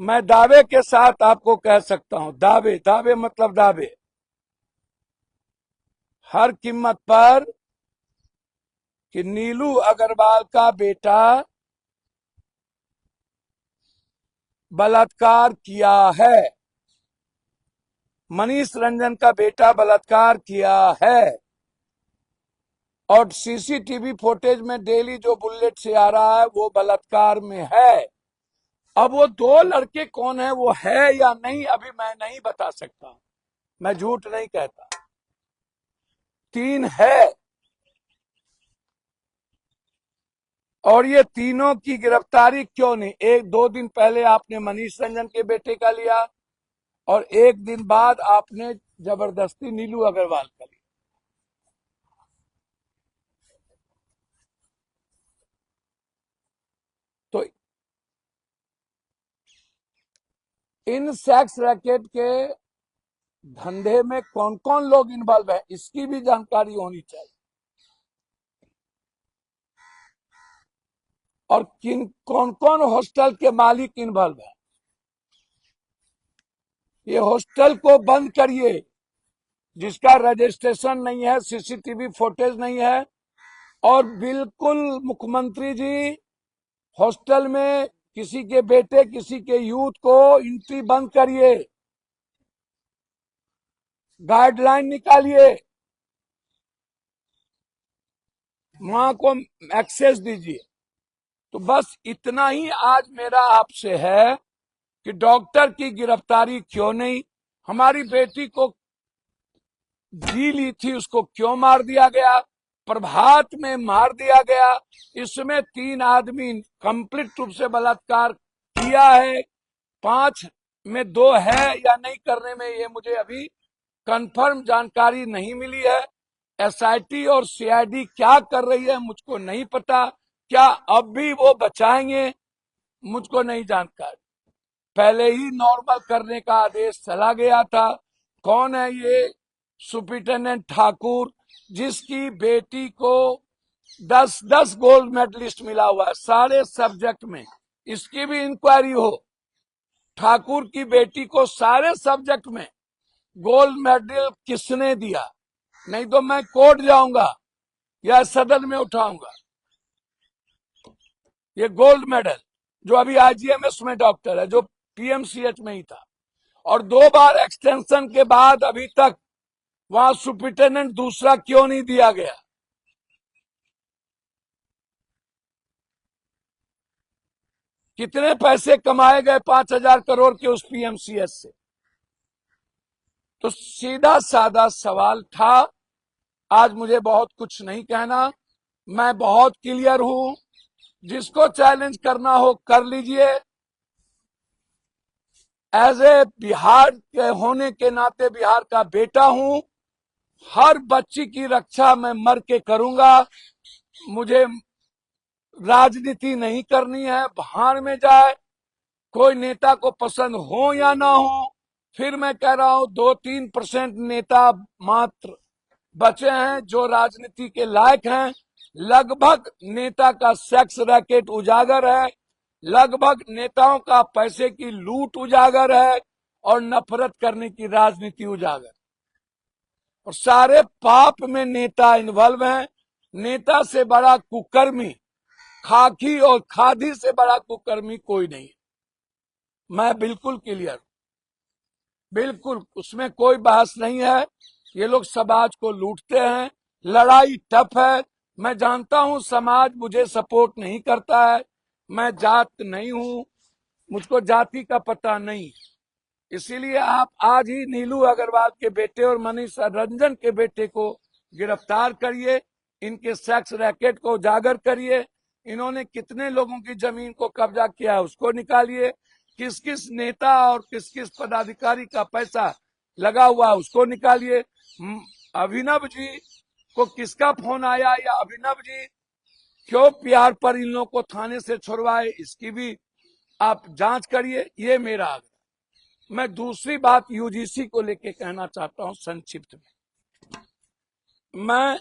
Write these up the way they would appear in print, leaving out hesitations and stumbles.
मैं दावे के साथ आपको कह सकता हूं, दावे दावे मतलब दावे, हर कीमत पर, कि नीलू अग्रवाल का बेटा बलात्कार किया है, मनीष रंजन का बेटा बलात्कार किया है। और सीसीटीवी फुटेज में डेली जो बुलेट से आ रहा है वो बलात्कार में है। अब वो दो लड़के कौन है, वो है या नहीं, अभी मैं नहीं बता सकता, मैं झूठ नहीं कहता। तीन है, और ये तीनों की गिरफ्तारी क्यों नहीं? एक दो दिन पहले आपने मनीष रंजन के बेटे का लिया, और एक दिन बाद आपने जबरदस्ती नीलू अग्रवाल का लिया। तो इन सेक्स रैकेट के धंधे में कौन कौन लोग इन्वॉल्व है, इसकी भी जानकारी होनी चाहिए। और किन कौन कौन हॉस्टल के मालिक इन्वॉल्व है, ये हॉस्टल को बंद करिए जिसका रजिस्ट्रेशन नहीं है, सीसीटीवी फुटेज नहीं है। और बिल्कुल मुख्यमंत्री जी, हॉस्टल में किसी के बेटे किसी के यूथ को एंट्री बंद करिए, गाइडलाइन निकालिए, वहां को एक्सेस दीजिए। तो बस इतना ही आज मेरा आपसे है कि डॉक्टर की गिरफ्तारी क्यों नहीं, हमारी बेटी को जी ली थी उसको क्यों मार दिया गया, प्रभात में मार दिया गया, इसमें तीन आदमी कंप्लीट रूप से बलात्कार किया है, पांच में दो है या नहीं करने में ये मुझे अभी कंफर्म जानकारी नहीं मिली है। एसआईटी और सीआईडी क्या कर रही है मुझको नहीं पता, क्या अब भी वो बचाएंगे मुझको नहीं जानकारी। पहले ही नॉर्मल करने का आदेश चला गया था। कौन है ये सुप्रिंटेंडेंट ठाकुर, जिसकी बेटी को 10-10 गोल्ड मेडलिस्ट मिला हुआ है सारे सब्जेक्ट में, इसकी भी इंक्वायरी हो। ठाकुर की बेटी को सारे सब्जेक्ट में गोल्ड मेडल किसने दिया, नहीं तो मैं कोर्ट जाऊंगा या सदन में उठाऊंगा। ये गोल्ड मेडल जो अभी आईजीएमएस में डॉक्टर है, जो पीएमसीएच में ही था, और 2 बार एक्सटेंशन के बाद अभी तक वहां सुप्रिंटेंडेंट दूसरा क्यों नहीं दिया गया? कितने पैसे कमाए गए 5,000 करोड़ के उस पीएमसीएच से? तो सीधा साधा सवाल था। आज मुझे बहुत कुछ नहीं कहना, मैं बहुत क्लियर हूं, जिसको चैलेंज करना हो कर लीजिए। एज ए बिहार के होने के नाते बिहार का बेटा हूं, हर बच्ची की रक्षा मैं मर के करूंगा। मुझे राजनीति नहीं करनी है, भाड़ में जाए, कोई नेता को पसंद हो या ना हो। फिर मैं कह रहा हूं 2-3% नेता मात्र बचे हैं जो राजनीति के लायक हैं। लगभग नेता का सेक्स रैकेट उजागर है, लगभग नेताओं का पैसे की लूट उजागर है, और नफरत करने की राजनीति उजागर, और सारे पाप में नेता इन्वॉल्व हैं। नेता से बड़ा कुकर्मी, खाकी और खादी से बड़ा कुकर्मी कोई नहीं है। मैं बिल्कुल क्लियर, बिल्कुल उसमें कोई बहस नहीं है। ये लोग समाज को लूटते हैं, लड़ाई टफ है। मैं जानता हूं समाज मुझे सपोर्ट नहीं करता है, मैं जात नहीं हूं, मुझको जाति का पता नहीं। इसीलिए आप आज ही नीलू अग्रवाल के बेटे और मनीष रंजन के बेटे को गिरफ्तार करिए, इनके सेक्स रैकेट को उजागर करिए, इन्होंने कितने लोगों की जमीन को कब्जा किया उसको निकालिए, किस किस नेता और किस किस पदाधिकारी का पैसा लगा हुआ उसको निकालिए। अभिनव जी को किसका फोन आया, या अभिनव जी क्यों प्यार पर इन लोगों को थाने से छुड़वाए, इसकी भी आप जांच करिए, ये मेरा आग्रह। मैं दूसरी बात यूजीसी को लेके कहना चाहता हूं संक्षिप्त में। मैं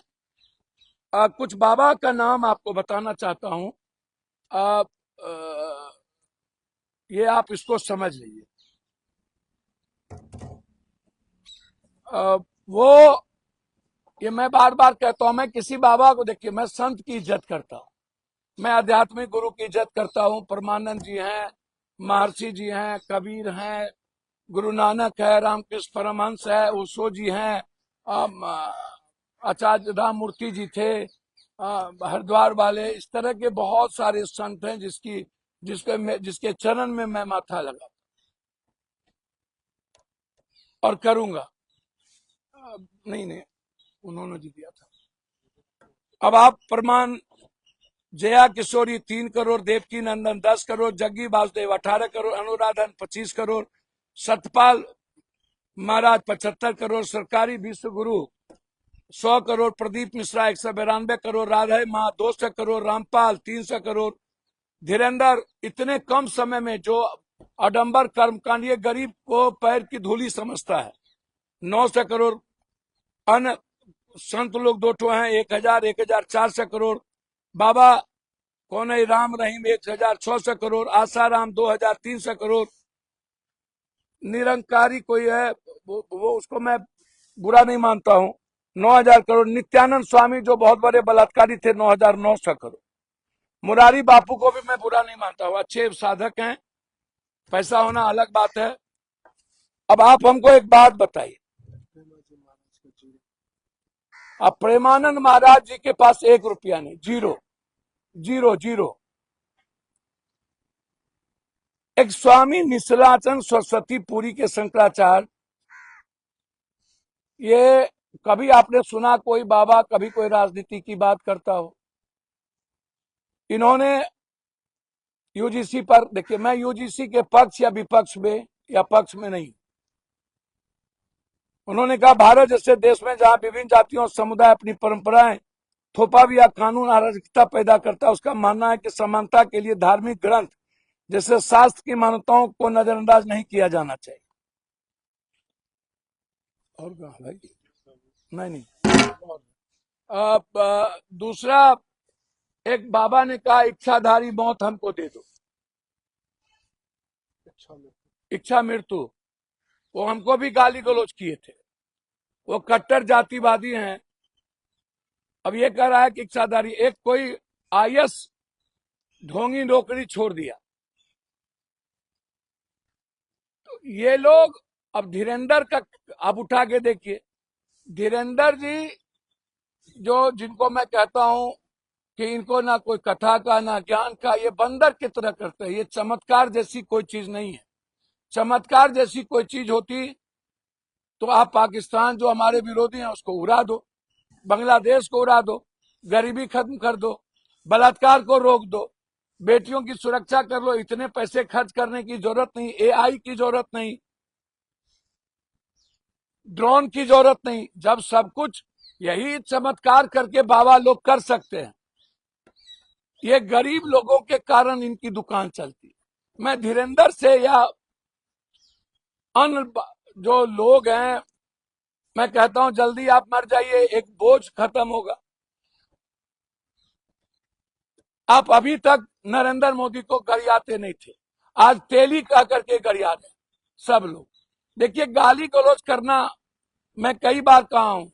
कुछ बाबा का नाम आपको बताना चाहता हूं। ये आप इसको समझ लीजिए। वो ये मैं बार बार कहता हूं, मैं किसी बाबा को, देखिए मैं संत की इज्जत करता हूं, मैं आध्यात्मिक गुरु की इज्जत करता हूं। परमानंद जी हैं, महर्षि जी हैं, कबीर हैं, गुरु नानक है, रामकृष्ण परमहंस है, ओशो जी हैं, आचार्य राम मूर्ति जी थे, हरिद्वार वाले, इस तरह के बहुत सारे संत हैं जिसके चरण में मैं माथा लगा और करूंगा। नहीं, उन्होंने जी दिया था। अब आप प्रमाण, जया किशोरी 3 करोड़, देवकी नंदन 10 करोड़, जग्गी वासुदेव 18 करोड़, अनुराधन 25 करोड़, सतपाल महाराज 75 करोड़, सरकारी विश्व गुरु 100 करोड़, प्रदीप मिश्रा 192 करोड़, राधे माँ 200 करोड़, रामपाल 300 करोड़, धीरेन्द्र इतने कम समय में जो आडंबर कर्मकांड, ये गरीब को पैर की धूली समझता है, 900 करोड़। अन्य संत लोग 2 हैं, 1400 करोड़। बाबा कौन है, राम रहीम 1600 करोड़, आसाराम 2300 करोड़। निरंकारी कोई है, वो उसको मैं बुरा नहीं मानता हूं, 9000 करोड़। नित्यानंद स्वामी जो बहुत बड़े बलात्कारी थे, 9900 करोड़। मुरारी बापू को भी मैं बुरा नहीं मानता हूं, अच्छे साधक हैं, पैसा होना अलग बात है। अब आप हमको एक बात बताइए, अब प्रेमानंद महाराज जी के पास 1 रुपया नहीं, जीरो जीरो जीरो। एक स्वामी निश्चलाचरण सरस्वती पुरी के शंकराचार्य, ये कभी आपने सुना कोई बाबा कभी कोई राजनीति की बात करता हो? इन्होंने यूजीसी पर, देखिए मैं यूजीसी के पक्ष या विपक्ष में या पक्ष में नहीं, उन्होंने कहा भारत जैसे देश में जहां विभिन्न जातियों और समुदाय अपनी परंपराएं थोपा भी या कानून अराजकता पैदा करता है, उसका मानना है कि समानता के लिए धार्मिक ग्रंथ जैसे शास्त्र की मान्यताओं को नजरअंदाज नहीं किया जाना चाहिए। और भाई नहीं। दूसरा, एक बाबा ने कहा इच्छाधारी मौत हमको दे दो, इच्छा मृत्यु। वो हमको भी गाली गलौज किए थे, वो कट्टर जातिवादी हैं। अब ये कह रहा है कि इच्छाधारी, एक कोई आईएएस ढोंगी नौकरी छोड़ दिया, तो ये लोग, अब धीरेन्द्र का आप उठा के देखिए, धीरेन्द्र जी जो जिनको मैं कहता हूं कि इनको ना कोई कथा का ना ज्ञान का, ये बंदर की तरह करते हैं। ये चमत्कार जैसी कोई चीज नहीं है। चमत्कार जैसी कोई चीज होती तो आप पाकिस्तान जो हमारे विरोधी हैं उसको उड़ा दो, बांग्लादेश को उड़ा दो, गरीबी खत्म कर दो, बलात्कार को रोक दो, बेटियों की सुरक्षा कर लो। इतने पैसे खर्च करने की जरूरत नहीं, एआई की जरूरत नहीं, ड्रोन की जरूरत नहीं, जब सब कुछ यही चमत्कार करके बाबा लोग कर सकते हैं। ये गरीब लोगों के कारण इनकी दुकान चलती है। मैं धीरेन्द्र से या अन्य जो लोग हैं, मैं कहता हूं जल्दी आप मर जाइए, एक बोझ खत्म होगा। आप अभी तक नरेंद्र मोदी को गरियाते नहीं थे, आज तेली का करके गरिया रहे सब लोग। देखिए गाली गलौज करना, मैं कई बार कहा हूं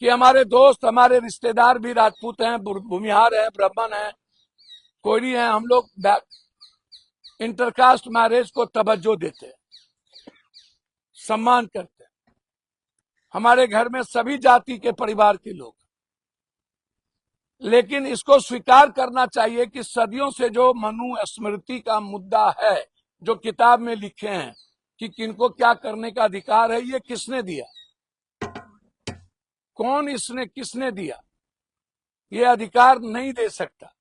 कि हमारे दोस्त, हमारे रिश्तेदार भी राजपूत हैं, भूमिहार हैं, ब्राह्मण हैं, कोयरी हैं, हम लोग इंटरकास्ट मैरिज को तवज्जो देते हैं, सम्मान करते हैं। हमारे घर में सभी जाति के परिवार के लोग, लेकिन इसको स्वीकार करना चाहिए कि सदियों से जो मनुस्मृति का मुद्दा है, जो किताब में लिखे हैं कि किनको क्या करने का अधिकार है, ये किसने दिया, कौन इसने किसने दिया? ये अधिकार नहीं दे सकता।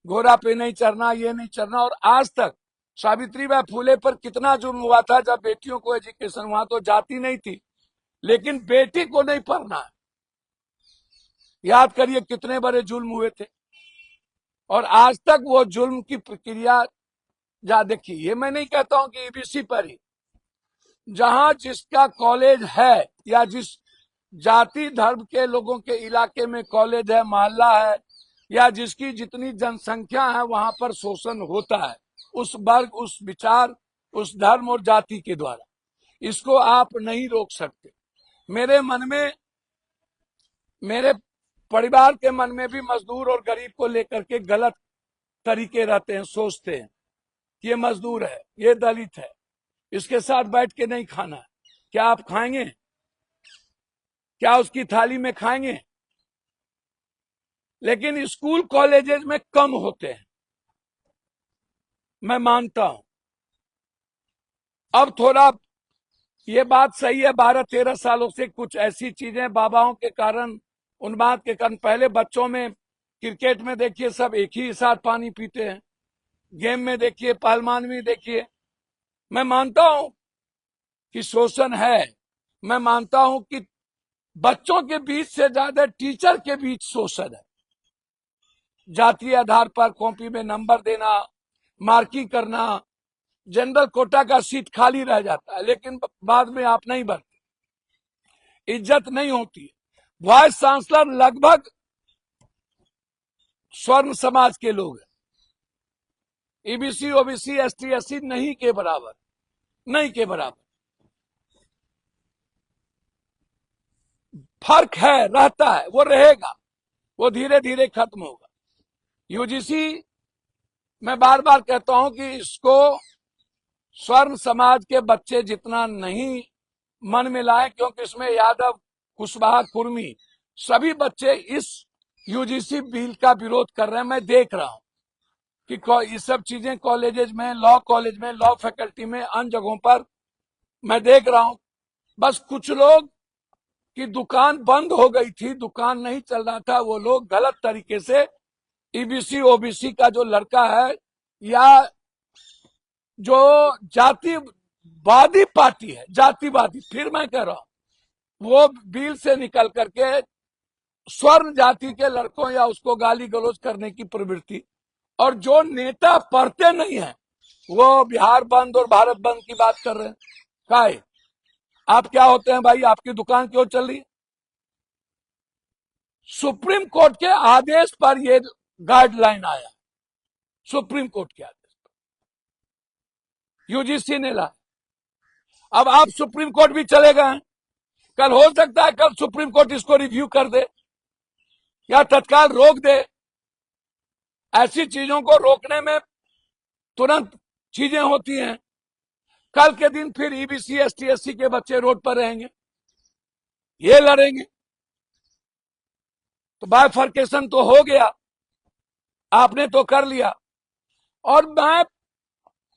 घोड़ा पे नहीं चढ़ना, ये नहीं चढ़ना। और आज तक सावित्रीबाई फुले पर कितना जुर्म हुआ था जब बेटियों को एजुकेशन, वहां तो जाति नहीं थी, लेकिन बेटी को नहीं पढ़ना है। याद करिए कितने बड़े जुल्म हुए थे, और आज तक वो जुल्म की प्रक्रिया जा देखिए। ये मैं नहीं कहता हूं कि ईबीसी पर ही, जहां जिसका कॉलेज है या जिस जाति धर्म के लोगों के इलाके में कॉलेज है, मोहल्ला है, या जिसकी जितनी जनसंख्या है, वहां पर शोषण होता है। उस वर्ग, उस विचार, उस धर्म और जाति के द्वारा। इसको आप नहीं रोक सकते। मेरे मन में, मेरे परिवार के मन में भी मजदूर और गरीब को लेकर के गलत तरीके रहते हैं, सोचते हैं कि ये मजदूर है, ये दलित है, इसके साथ बैठ के नहीं खाना है। क्या आप खाएंगे? क्या उसकी थाली में खाएंगे? लेकिन स्कूल कॉलेजेस में कम होते हैं, मैं मानता हूं। अब थोड़ा ये बात सही है, 12-13 सालों से कुछ ऐसी चीजें बाबाओं के कारण, उन्माद के कारण, पहले बच्चों में क्रिकेट में देखिए सब एक ही साथ पानी पीते हैं, गेम में देखिए, पहलवान में देखिए। मैं मानता हूं कि शोषण है, मैं मानता हूं कि बच्चों के बीच से ज्यादा टीचर के बीच शोषण है। जातीय आधार पर कॉपी में नंबर देना, मार्किंग करना, जनरल कोटा का सीट खाली रह जाता है लेकिन बाद में आप नहीं भरते, इज्जत नहीं होती है। वाइस चांसलर लगभग स्वर्ण समाज के लोग हैं, ईबीसी, ओबीसी, एसटी, एससी नहीं के बराबर, नहीं के बराबर। फर्क है, रहता है, वो रहेगा, वो धीरे धीरे खत्म होगा। यूजीसी, मैं बार बार कहता हूं कि इसको स्वर्ण समाज के बच्चे जितना नहीं मन में लाए, क्योंकि इसमें यादव, कुशवाहा, कुर्मी सभी बच्चे इस यूजीसी बिल का विरोध कर रहे हैं। मैं देख रहा हूं कि ये सब चीजें कॉलेजेस में, लॉ कॉलेज में, लॉ फैकल्टी में, अन्य जगहों पर मैं देख रहा हूं। बस कुछ लोग की दुकान बंद हो गई थी, दुकान नहीं चल रहा था, वो लोग गलत तरीके से ईबीसी, ओबीसी का जो लड़का है या जो जातिवादी पार्टी है, जातिवादी, फिर मैं कह रहा हूं, वो बिल से निकल करके स्वर्ण जाति के लड़कों या उसको गाली गलौज करने की प्रवृत्ति, और जो नेता पढ़ते नहीं है वो बिहार बंद और भारत बंद की बात कर रहे हैं। काय आप क्या होते हैं भाई? आपकी दुकान क्यों चल रही है? सुप्रीम कोर्ट के आदेश पर ये गाइडलाइन आया, सुप्रीम कोर्ट के आदेश पर यूजीसी ने ला। अब आप सुप्रीम कोर्ट भी चले गए, कल हो सकता है कल सुप्रीम कोर्ट इसको रिव्यू कर दे या तत्काल रोक दे। ऐसी चीजों को रोकने में तुरंत चीजें होती हैं। कल के दिन फिर ईबीसी, एसटी, एससी के बच्चे रोड पर रहेंगे, ये लड़ेंगे, तो बाइफर्केशन तो हो गया, आपने तो कर लिया। और मैं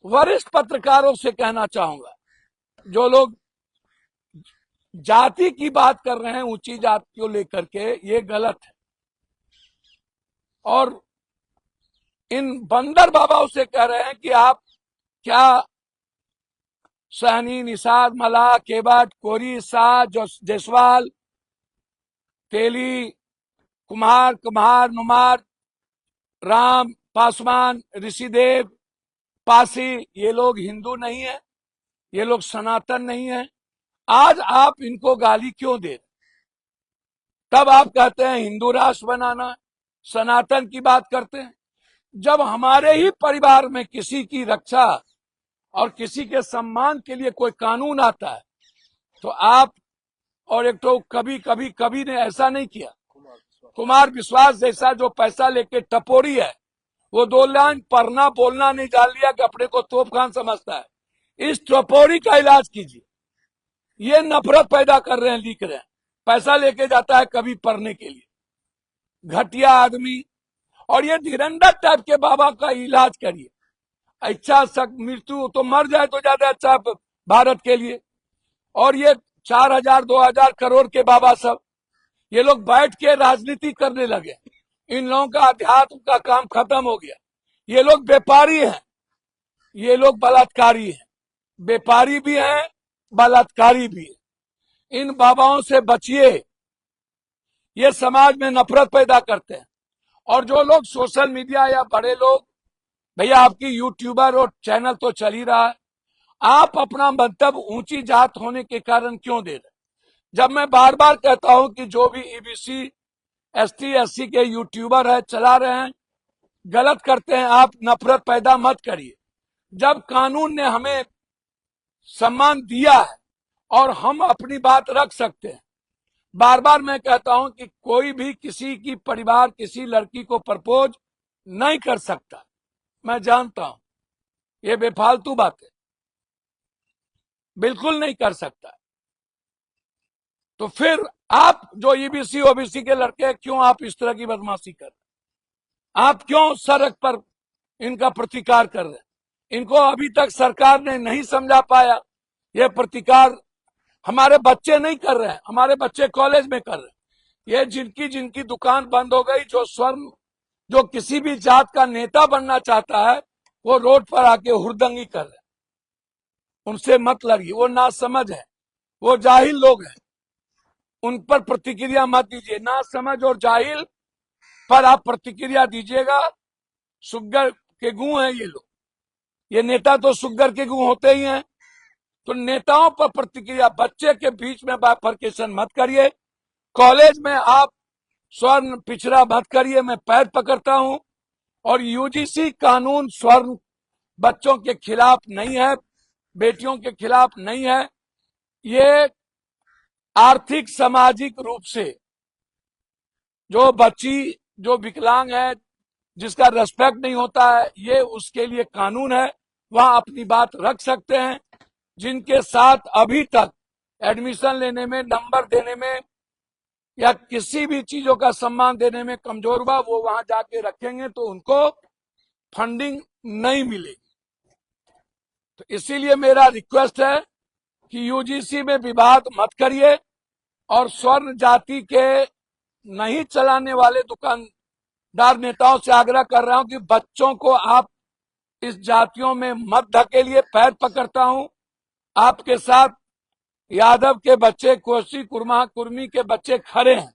वरिष्ठ पत्रकारों से कहना चाहूंगा, जो लोग जाति की बात कर रहे हैं, ऊंची जाति को लेकर के, ये गलत है। और इन बंदर बाबाओं से कह रहे हैं कि आप क्या सहनी, निषाद, मल्लाह, केवट, कोरी, शाह, जायसवाल, तेली, कुम्हार, नुमार, राम, पासवान, ऋषिदेव, पासी, ये लोग हिंदू नहीं है, ये लोग सनातन नहीं है। आज आप इनको गाली क्यों दे रहे? तब आप कहते हैं हिंदू राष्ट्र बनाना, सनातन की बात करते हैं। जब हमारे ही परिवार में किसी की रक्षा और किसी के सम्मान के लिए कोई कानून आता है तो आप, और एक तो कभी ने ऐसा नहीं किया, कुमार विश्वास जैसा जो पैसा लेके टपोरी है, वो 2 लाइन पढ़ना बोलना नहीं जान लिया कि अपने को तोप खान समझता है। इस टपोरी का इलाज कीजिए। ये नफरत पैदा कर रहे हैं, लिख रहे हैं, पैसा लेके जाता है कभी पढ़ने के लिए, घटिया आदमी। और ये धीरेन्द्र टाइप के बाबा का इलाज करिए। अच्छा मृत्यु तो मर जाए तो ज्यादा अच्छा भारत के लिए। और ये 4,000-2,000 करोड़ के बाबा सब, ये लोग बैठ के राजनीति करने लगे। इन लोगों का अध्यात्म का काम खत्म हो गया। ये लोग व्यापारी हैं, ये लोग बलात्कारी हैं, व्यापारी भी हैं, बलात्कारी भी हैं। इन बाबाओं से बचिए, ये समाज में नफरत पैदा करते हैं। और जो लोग सोशल मीडिया या बड़े लोग, भैया आपकी यूट्यूबर और चैनल तो चल ही रहा है, आप अपना मंतव्य ऊंची जात होने के कारण क्यों दे रहे? जब मैं बार बार कहता हूं कि जो भी ईबीसी, एसटी, एससी के यूट्यूबर है, चला रहे हैं, गलत करते हैं, आप नफरत पैदा मत करिए। जब कानून ने हमें सम्मान दिया है और हम अपनी बात रख सकते हैं। बार बार मैं कहता हूं कि कोई भी किसी की परिवार किसी लड़की को प्रपोज नहीं कर सकता। मैं जानता हूं ये बेफालतू बात है, बिल्कुल नहीं कर सकता। तो फिर आप जो ईबीसी ओबीसी के लड़के हैं, क्यों आप इस तरह की बदमाशी कर रहे हैं? आप क्यों सड़क पर इनका प्रतिकार कर रहे हैं? इनको अभी तक सरकार ने नहीं समझा पाया। ये प्रतिकार हमारे बच्चे नहीं कर रहे हैं, हमारे बच्चे कॉलेज में कर रहे हैं। ये जिनकी जिनकी दुकान बंद हो गई, जो किसी भी जात का नेता बनना चाहता है, वो रोड पर आके हुड़दंगी कर रहे हैं। उनसे मत लड़िए, वो नासमझ है, वो जाहिल लोग हैं। उन पर प्रतिक्रिया मत दीजिए। नासमझ और जाहिल पर आप प्रतिक्रिया दीजिएगा। सुग्गर के गू हैं ये लोग, ये नेता तो सुग्गर के गू होते ही हैं। तो नेताओं पर प्रतिक्रिया, बच्चे के बीच में बाइफरकेशन मत करिए। कॉलेज में आप स्वर्ण पिछड़ा मत करिए, मैं पैर पकड़ता हूं। और यूजीसी कानून स्वर्ण बच्चों के खिलाफ नहीं है, बेटियों के खिलाफ नहीं है। ये आर्थिक सामाजिक रूप से जो बच्ची जो विकलांग है, जिसका रेस्पेक्ट नहीं होता है, ये उसके लिए कानून है। वहां अपनी बात रख सकते हैं। जिनके साथ अभी तक एडमिशन लेने में, नंबर देने में या किसी भी चीजों का सम्मान देने में कमजोर हुआ, वो वहां जाके रखेंगे तो उनको फंडिंग नहीं मिलेगी। तो इसीलिए मेरा रिक्वेस्ट है कि यूजीसी में विवाद मत करिए। और स्वर्ण जाति के नहीं चलाने वाले दुकानदार नेताओं से आग्रह कर रहा हूं कि बच्चों को आप इस जातियों में मत धकेलिए। पैर पकड़ता हूं। आपके साथ यादव के बच्चे, कोसी कुर्मा कुर्मी के बच्चे खड़े हैं।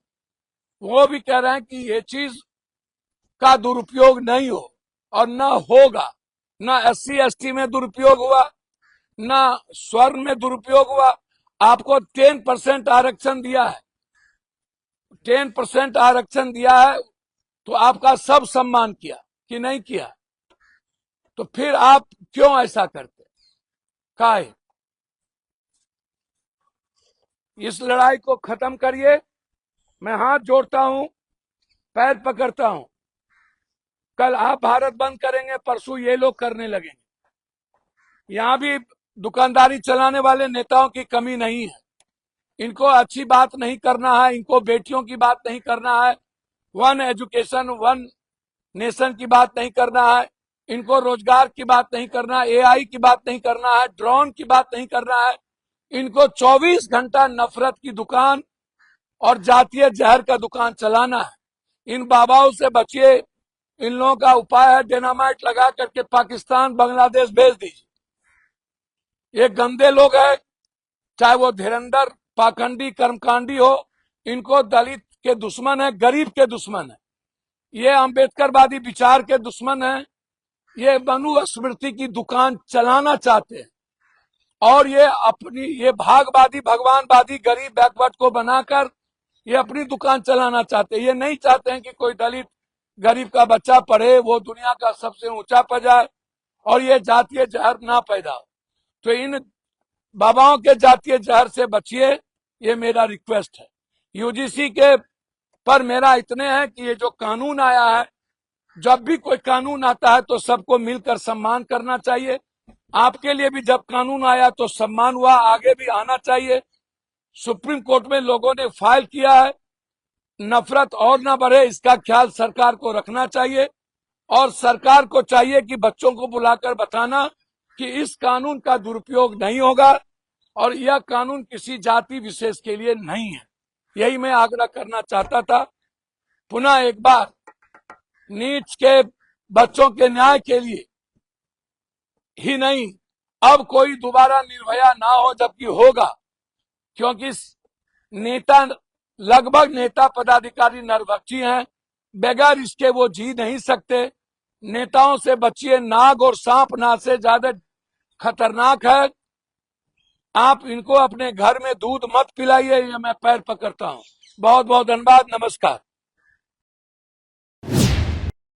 वो भी कह रहे हैं कि ये चीज का दुरुपयोग नहीं हो और न होगा। न SC ST में दुरुपयोग हुआ, न स्वर्ण में दुरुपयोग हुआ। आपको 10% आरक्षण दिया है, 10% आरक्षण दिया है, तो आपका सब सम्मान किया कि नहीं किया? तो फिर आप क्यों ऐसा करते? काहे? इस लड़ाई को खत्म करिए। मैं हाथ जोड़ता हूं, पैर पकड़ता हूं। कल आप भारत बंद करेंगे, परसों ये लोग करने लगेंगे। यहां भी दुकानदारी चलाने वाले नेताओं की कमी नहीं है। इनको अच्छी बात नहीं करना है, इनको बेटियों की बात नहीं करना है, वन एजुकेशन वन नेशन की बात नहीं करना है, इनको रोजगार की बात नहीं करना है, AI की बात नहीं करना है, ड्रोन की बात नहीं करना है। इनको 24 घंटा नफरत की दुकान और जातीय जहर का दुकान चलाना है। इन बाबाओं से बचिए। इन लोगों का उपाय है डेनामाइट लगा करके पाकिस्तान बांग्लादेश भेज दीजिए। ये गंदे लोग हैं, चाहे वो धीरेंद्र पाखंडी कर्मकांडी हो। इनको दलित के दुश्मन है, गरीब के दुश्मन है, ये अंबेडकरवादी विचार के दुश्मन है। ये मनुस्मृति की दुकान चलाना चाहते हैं और ये भागवादी भगवानवादी गरीब बैकवर्ड को बनाकर ये अपनी दुकान चलाना चाहते हैं। ये नहीं चाहते हैं कि कोई दलित गरीब का बच्चा पढ़े, वो दुनिया का सबसे ऊंचा पद जाए और ये जातीय जहर ना पैदा हो। तो इन बाबाओं के जातीय जहर से बचिए, ये मेरा रिक्वेस्ट है। यूजीसी के पर मेरा इतने है कि ये जो कानून आया है, जब भी कोई कानून आता है तो सबको मिलकर सम्मान करना चाहिए। आपके लिए भी जब कानून आया तो सम्मान हुआ, आगे भी आना चाहिए। सुप्रीम कोर्ट में लोगों ने फाइल किया है, नफरत और ना बढ़े इसका ख्याल सरकार को रखना चाहिए। और सरकार को चाहिए कि बच्चों को बुलाकर बताना कि इस कानून का दुरुपयोग नहीं होगा और यह कानून किसी जाति विशेष के लिए नहीं है। यही मैं आग्रह करना चाहता था। पुनः एक बार नीच के बच्चों के न्याय के लिए ही नहीं, अब कोई दोबारा निर्भया ना हो, जबकि होगा। क्योंकि नेता, लगभग नेता पदाधिकारी नरभक्षी हैं, बगैर इसके वो जी नहीं सकते। नेताओं से बचिए, नाग और सांप नाग से ज्यादा खतरनाक है। आप इनको अपने घर में दूध मत पिलाइए, ये मैं पैर पकड़ता हूं। बहुत बहुत धन्यवाद, नमस्कार।